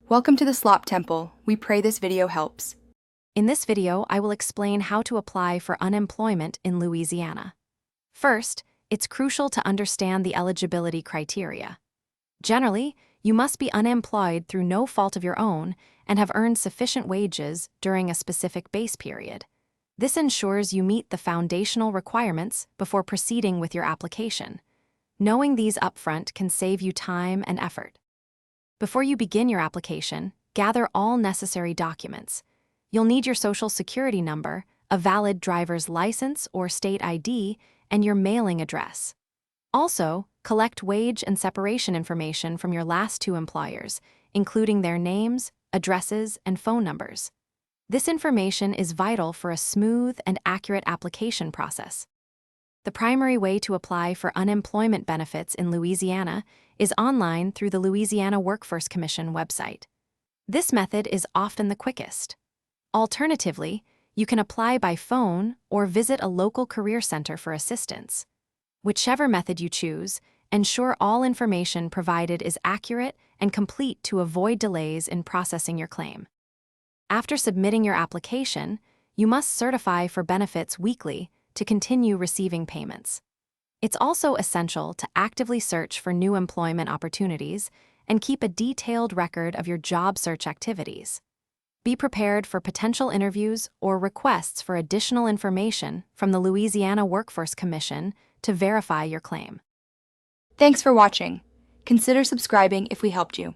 Welcome to the Slop Temple. We pray this video helps. In this video, I will explain how to apply for unemployment in Louisiana. First, it's crucial to understand the eligibility criteria. Generally, you must be unemployed through no fault of your own and have earned sufficient wages during a specific base period. This ensures you meet the foundational requirements before proceeding with your application. Knowing these upfront can save you time and effort. Before you begin your application, gather all necessary documents. You'll need your Social Security number, a valid driver's license or state ID, and your mailing address. Also, collect wage and separation information from your last two employers, including their names, addresses, and phone numbers. This information is vital for a smooth and accurate application process. The primary way to apply for unemployment benefits in Louisiana is online through the Louisiana Workforce Commission website. This method is often the quickest. Alternatively, you can apply by phone or visit a local career center for assistance. Whichever method you choose, ensure all information provided is accurate and complete to avoid delays in processing your claim. After submitting your application, you must certify for benefits weekly to continue receiving payments. It's also essential to actively search for new employment opportunities and keep a detailed record of your job search activities. Be prepared for potential interviews or requests for additional information from the Louisiana Workforce Commission to verify your claim. Thanks for watching. Consider subscribing if we helped you.